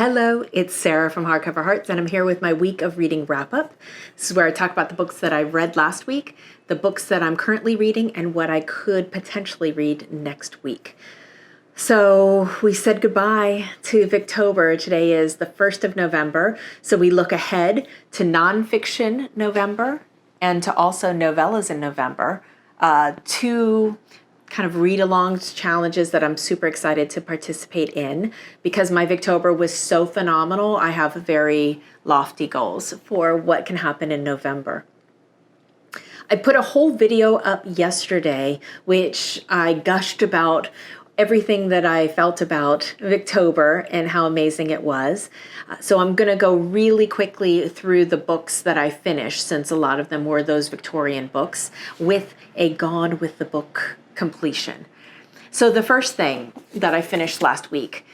Hello, it's Sarah from Hardcover Hearts, and I'm here with my week of reading wrap-up. This is where I talk about the books that I read last week, the books that I'm currently reading, and what I could potentially read next week. So we said goodbye to Victober. Today is the 1st of November, so we look ahead to Nonfiction November and to also novellas in November, two kind of read-alongs challenges that I'm super excited to participate in. Because my Victober was so phenomenal, I have very lofty goals for what can happen in November. I put a whole video up yesterday, which I gushed about everything that I felt about Victober and how amazing it was. So I'm going to go really quickly through the books that I finished, since a lot of them were those Victorian books, with a Gone with the Book completion. So the first thing that I finished last week,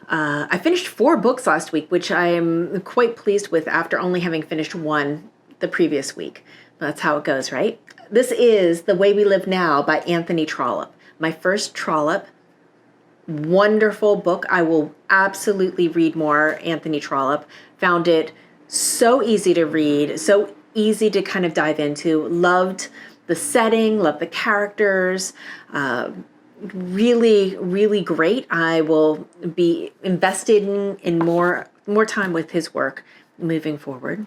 I finished 4 books last week, which I am quite pleased with after only having finished one the previous week. That's how it goes, right? This is The Way We Live Now by Anthony Trollope. My first Trollope. Wonderful book. I will absolutely read more Anthony Trollope. Found it so easy to read, so easy to kind of dive into. Loved the setting, loved the characters. Really, really great. I will be invested in more time with his work moving forward.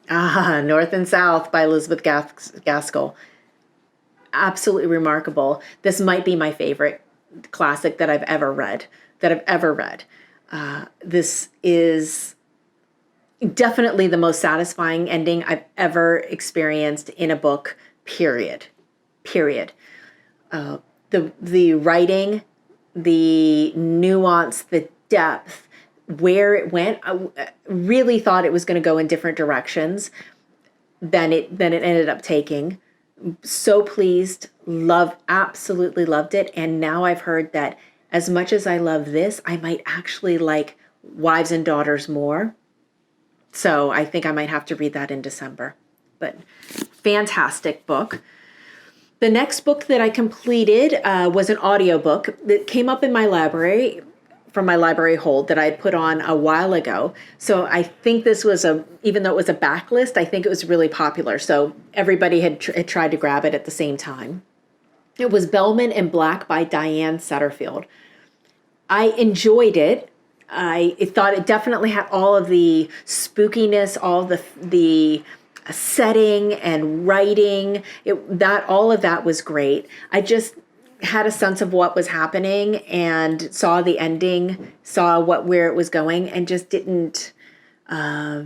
North and South by Elizabeth Gaskell. Absolutely remarkable. This might be my favorite classic that I've ever read. This is definitely the most satisfying ending I've ever experienced in a book, period. The writing, the nuance, the depth, where it went, I really thought it was going to go in different directions than it ended up taking. So pleased, absolutely loved it. And now I've heard that as much as I love this, I might actually like Wives and Daughters more. So I think I might have to read that in December. But fantastic book. The next book that I completed was an audiobook that came up in my library, from my library hold, that I put on a while ago. So I think this was even though it was a backlist, I think it was really popular. So everybody had tried to grab it at the same time. It was Bellman in Black by Diane Setterfield. I enjoyed it. I thought it definitely had all of the spookiness, all the setting and writing. All of that was great. I just had a sense of what was happening and saw the ending, saw where it was going, and just didn't. I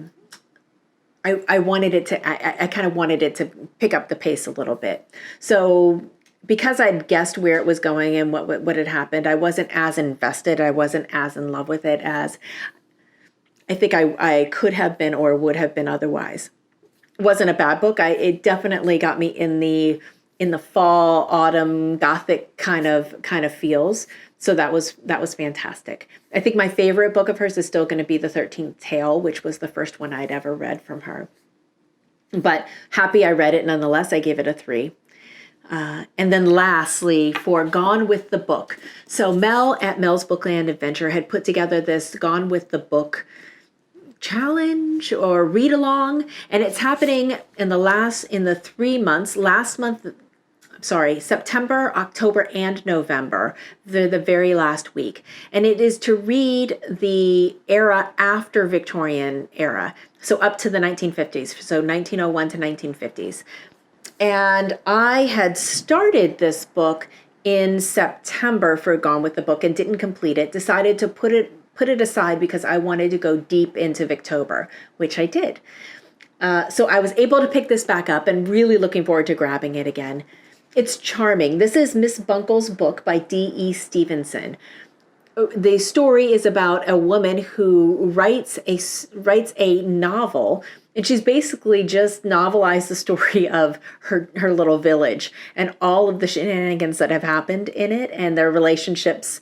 wanted it to. I kind of wanted it to pick up the pace a little bit. So because I'd guessed where it was going and what had happened, I wasn't as invested. I wasn't as in love with it as I think I could have been or would have been otherwise. It wasn't a bad book. It definitely got me in the fall, autumn, gothic kind of feels. So that was fantastic. I think my favorite book of hers is still going to be The 13th Tale, which was the first one I'd ever read from her. But happy I read it nonetheless. I gave it a 3. And then lastly, for Gone with the Book. So Mel at Mel's Bookland Adventure had put together this Gone with the Book challenge or read along, and it's happening in the 3 months. September, October, and November. They're the very last week. And it is to read the era after Victorian era, so up to the 1950s, so 1901 to 1950s. And I had started this book in September for Gone with the Book and didn't complete it, decided to put it aside because I wanted to go deep into Victober, which I did. So I was able to pick this back up and really looking forward to grabbing it again. It's charming. This is Miss Buncle's book by D.E. Stevenson. The story is about a woman who writes a novel, and she's basically just novelized the story of her little village and all of the shenanigans that have happened in it and their relationships.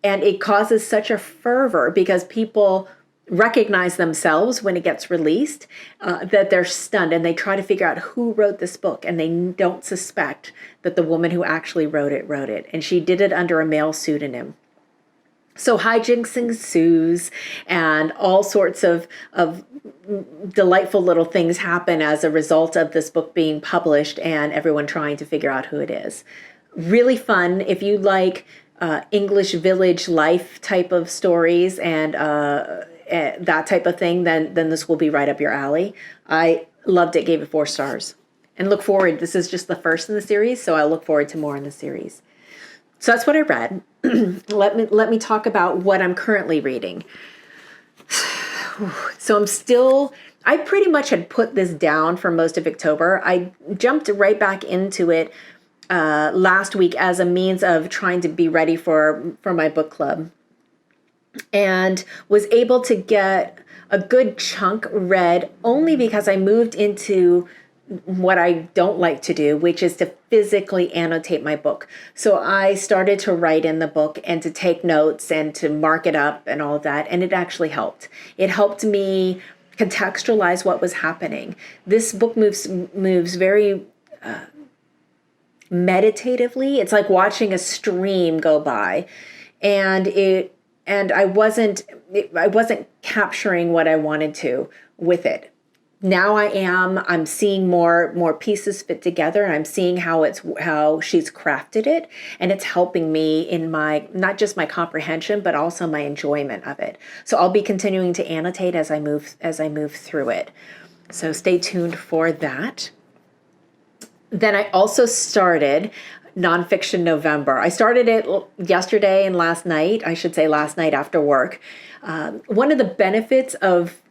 And it causes such a fervor because people recognize themselves when it gets released, that they're stunned and they try to figure out who wrote this book, and they don't suspect that the woman who actually wrote it. And she did it under a male pseudonym. So hijinks ensues, and all sorts of delightful little things happen as a result of this book being published and everyone trying to figure out who it is. Really fun. If you like English village life type of stories and that type of thing, then this will be right up your alley. I loved it, gave it 4 stars, and look forward. This is just the first in the series, so I look forward to more in the series. So that's what I read. Let me talk about what I'm currently reading. So I pretty much had put this down for most of October. I jumped right back into it last week as a means of trying to be ready for my book club, and was able to get a good chunk read only because I moved into what I don't like to do, which is to physically annotate my book. So I started to write in the book and to take notes and to mark it up and all of that. And it actually helped. It helped me contextualize what was happening. This book moves very meditatively. It's like watching a stream go by, and I wasn't capturing what I wanted to with it. Now I'm seeing more pieces fit together, and I'm seeing how she's crafted it, and it's helping me in my, not just my comprehension, but also my enjoyment of it. So I'll be continuing to annotate as I move through it. So stay tuned for that. Then I also started Nonfiction November. I started it yesterday and last night, I should say last night after work. One of the benefits of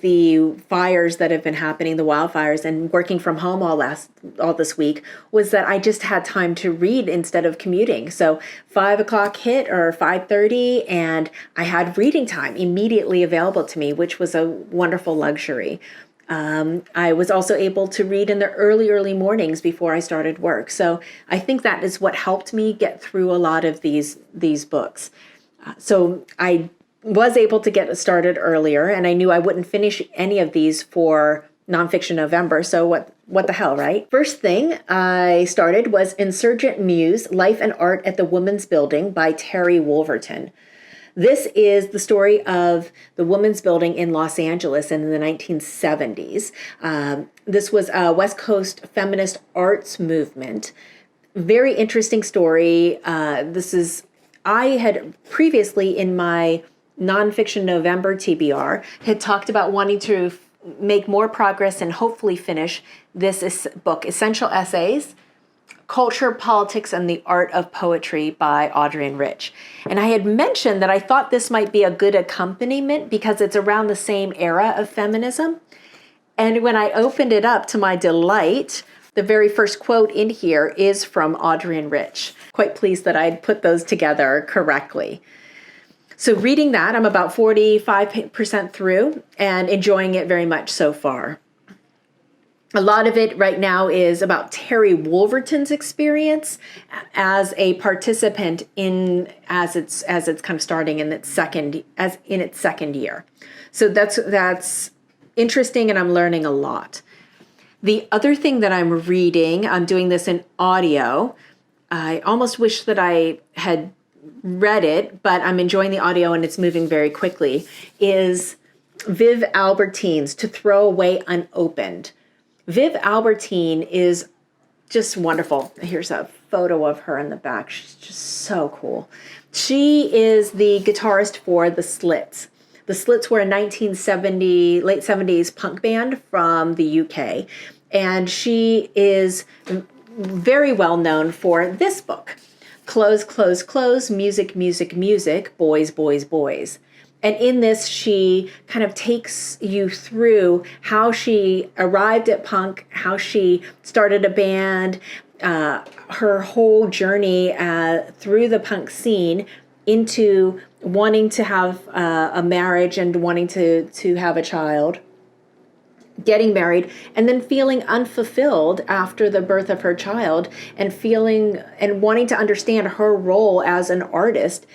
the fires that have been happening, the wildfires, and working from home all this week, was that I just had time to read instead of commuting. So 5 o'clock hit, or 5:30, and I had reading time immediately available to me, which was a wonderful luxury. I was also able to read in the early mornings before I started work. So I think that is what helped me get through a lot of these books. So I was able to get started earlier, and I knew I wouldn't finish any of these for Nonfiction November, so what the hell, right? First thing I started was Insurgent Muse, Life and Art at the Women's Building by Terry Wolverton. This is the story of the Women's Building in Los Angeles in the 1970s. This was a West Coast feminist arts movement. Very interesting story. I had previously in my Nonfiction November TBR had talked about wanting to make more progress and hopefully finish this book, Essential Essays, Culture, Politics, and the Art of Poetry by Adrienne Rich. And I had mentioned that I thought this might be a good accompaniment because it's around the same era of feminism. And when I opened it up, to my delight, the very first quote in here is from Adrienne Rich. Quite pleased that I'd put those together correctly. So reading that, I'm about 45% through and enjoying it very much so far. A lot of it right now is about Terry Wolverton's experience as a participant as it's kind of starting in its second year. So that's interesting, and I'm learning a lot. The other thing that I'm reading, I'm doing this in audio. I almost wish that I had read it, but I'm enjoying the audio and it's moving very quickly, is Viv Albertine's To Throw Away Unopened. Viv Albertine is just wonderful. Here's a photo of her in the back. She's just so cool. She is the guitarist for The Slits. The Slits were a late 70s punk band from the UK, and she is very well known for this book, Clothes, Clothes, Clothes, Music, Music, Music, Boys, Boys, Boys. And in this, she kind of takes you through how she arrived at punk, how she started a band, her whole journey through the punk scene into wanting to have a marriage and wanting to have a child, getting married, and then feeling unfulfilled after the birth of her child, and feeling and wanting to understand her role as an artist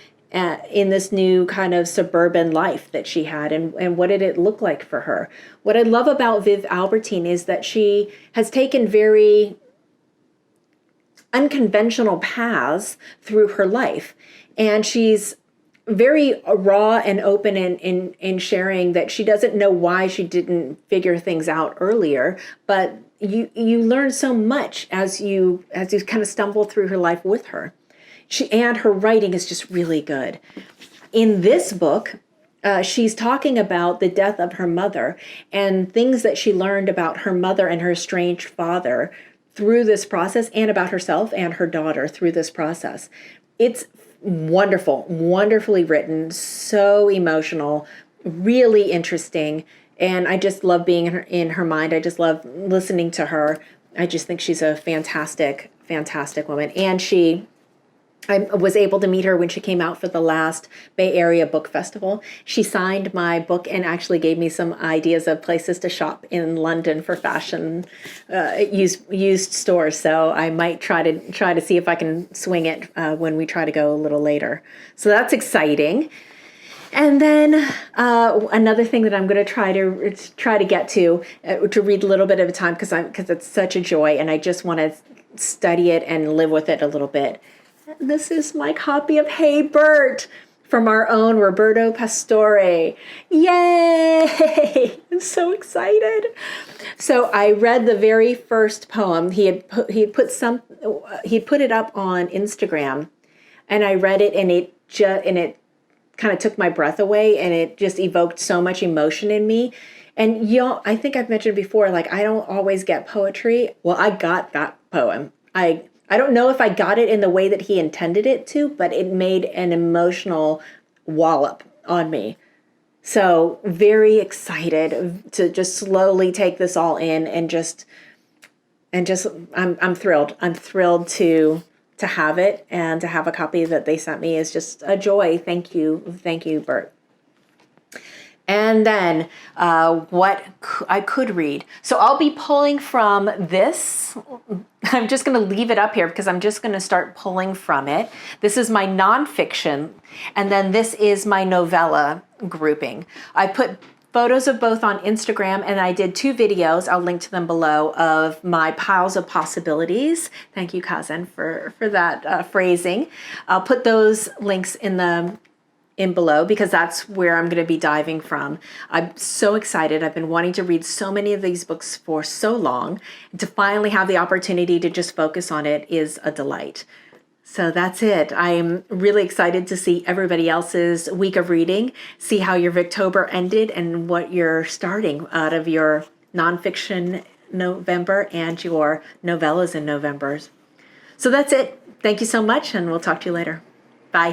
in this new kind of suburban life that she had, and what did it look like for her. What I love about Viv Albertine is that she has taken very unconventional paths through her life, and she's very raw and open in sharing that she doesn't know why she didn't figure things out earlier, but you learn so much as you kind of stumble through her life with her. And her writing is just really good. In this book, she's talking about the death of her mother and things that she learned about her mother and her estranged father through this process, and about herself and her daughter through this process. It's wonderful, wonderfully written, so emotional, really interesting. And I just love being in her mind. I just love listening to her. I just think she's a fantastic, fantastic woman. And I was able to meet her when she came out for the last Bay Area Book Festival. She signed my book and actually gave me some ideas of places to shop in London for fashion used stores. So I might try to see if I can swing it when we try to go a little later. So that's exciting. And then another thing that I'm going to try to get to read a little bit at a time because it's such a joy, and I just want to study it and live with it a little bit. This is my copy of Hey Bert from our own Roberto Pastore. Yay! I'm so excited. So I read the very first poem. He had put it up on Instagram, and I read it, and it kind of took my breath away, and it just evoked so much emotion in me. And I think I've mentioned before, like, I don't always get poetry. Well, I got that poem. I don't know if I got it in the way that he intended it to, but it made an emotional wallop on me. So very excited to just slowly take this all in and I'm thrilled. I'm thrilled to have it, and to have a copy that they sent me is just a joy. Thank you, Bert. And then what I could read. So I'll be pulling from this. I'm just going to leave it up here because I'm just going to start pulling from it. This is my nonfiction, and then this is my novella grouping. I put photos of both on Instagram, and I did 2 videos, I'll link to them below, of my piles of possibilities. Thank you, Kazan, for that phrasing. I'll put those links in below because that's where I'm going to be diving from. I'm so excited. I've been wanting to read so many of these books for so long. To finally have the opportunity to just focus on it is a delight. So that's it. I am really excited to see everybody else's week of reading, see how your Victober ended and what you're starting out of your Nonfiction November and your novellas in November. So that's it. Thank you so much, and we'll talk to you later. Bye.